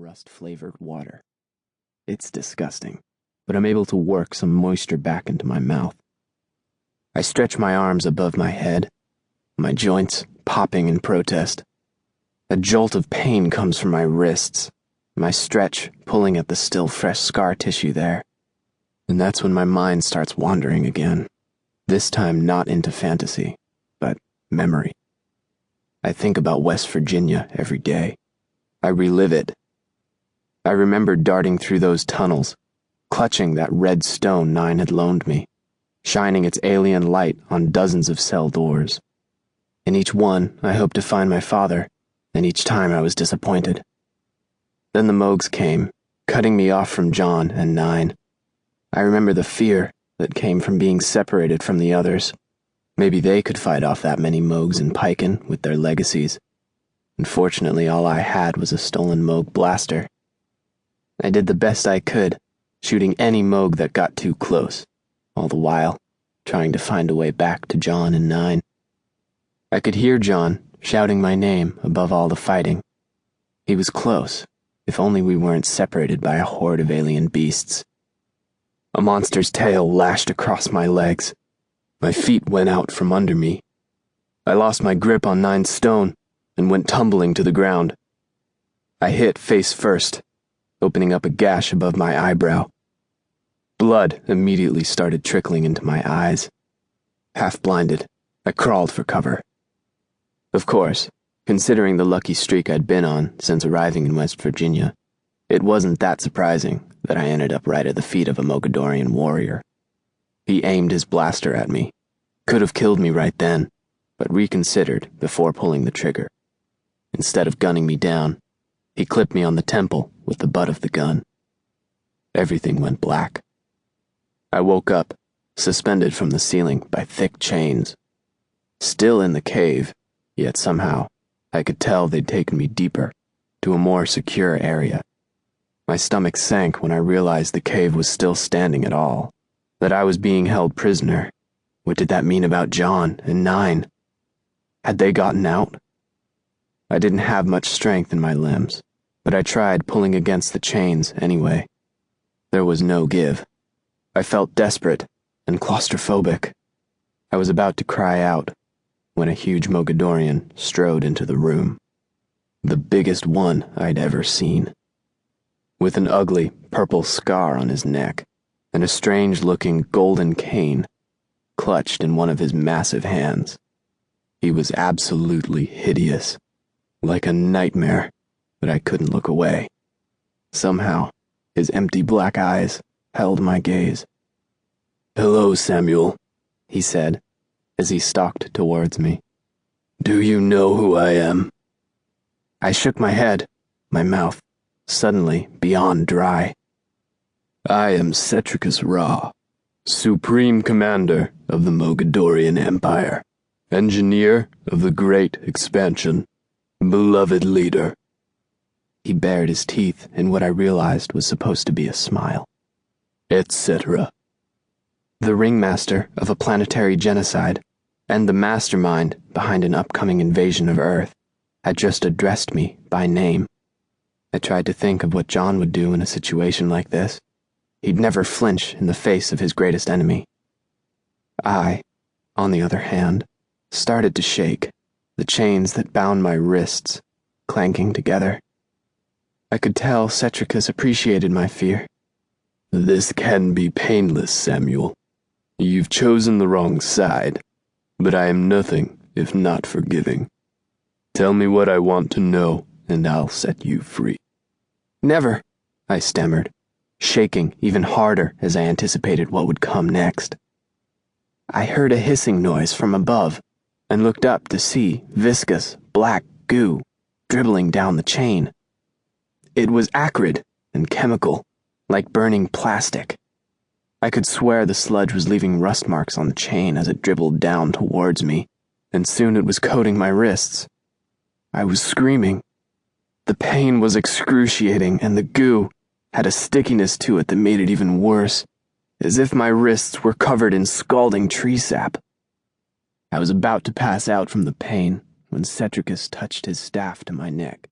rust-flavored water. It's disgusting, but I'm able to work some moisture back into my mouth. I stretch my arms above my head, my joints popping in protest. A jolt of pain comes from my wrists, my stretch pulling at the still fresh scar tissue there. And that's when my mind starts wandering again, this time not into fantasy, but memory. I think about West Virginia every day. I relive it. I remember darting through those tunnels, clutching that red stone Nine had loaned me, shining its alien light on dozens of cell doors. In each one, I hoped to find my father, and each time I was disappointed. Then the Moogs came, cutting me off from John and Nine. I remember the fear that came from being separated from the others. Maybe they could fight off that many Moogs in Piken with their legacies. Unfortunately, all I had was a stolen Moog blaster. I did the best I could, shooting any Moog that got too close, all the while trying to find a way back to John and Nine. I could hear John shouting my name above all the fighting. He was close, if only we weren't separated by a horde of alien beasts. A monster's tail lashed across my legs. My feet went out from under me. I lost my grip on Nine's stone and went tumbling to the ground. I hit face first, opening up a gash above my eyebrow. Blood immediately started trickling into my eyes. Half blinded, I crawled for cover. Of course, considering the lucky streak I'd been on since arriving in West Virginia, it wasn't that surprising that I ended up right at the feet of a Mogadorian warrior. He aimed his blaster at me, could have killed me right then, but reconsidered before pulling the trigger. Instead of gunning me down, he clipped me on the temple with the butt of the gun. Everything went black. I woke up, suspended from the ceiling by thick chains. Still in the cave, yet somehow I could tell they'd taken me deeper, to a more secure area. My stomach sank when I realized the cave was still standing at all, that I was being held prisoner. What did that mean about John and Nine? Had they gotten out? I didn't have much strength in my limbs, but I tried pulling against the chains anyway. There was no give. I felt desperate and claustrophobic. I was about to cry out when a huge Mogadorian strode into the room. The biggest one I'd ever seen. With an ugly purple scar on his neck and a strange-looking golden cane clutched in one of his massive hands. He was absolutely hideous, like a nightmare, but I couldn't look away. Somehow, his empty black eyes held my gaze. "Hello, Samuel," he said, as he stalked towards me. "Do you know who I am?" I shook my head, my mouth suddenly beyond dry. "I am Pittacus Ra, Supreme Commander of the Mogadorian Empire, Engineer of the Great Expansion, Beloved Leader." He bared his teeth in what I realized was supposed to be a smile. "Etc." The ringmaster of a planetary genocide, and the mastermind behind an upcoming invasion of Earth, had just addressed me by name. I tried to think of what John would do in a situation like this. He'd never flinch in the face of his greatest enemy. I, on the other hand, started to shake, the chains that bound my wrists clanking together. I could tell Pittacus appreciated my fear. "This can be painless, Samuel. You've chosen the wrong side, but I am nothing if not forgiving. Tell me what I want to know, and I'll set you free." "Never," I stammered, shaking even harder as I anticipated what would come next. I heard a hissing noise from above and looked up to see viscous, black goo dribbling down the chain. It was acrid and chemical, like burning plastic. I could swear the sludge was leaving rust marks on the chain as it dribbled down towards me, and soon it was coating my wrists. I was screaming. The pain was excruciating, and the goo had a stickiness to it that made it even worse, as if my wrists were covered in scalding tree sap. I was about to pass out from the pain when Pittacus touched his staff to my neck.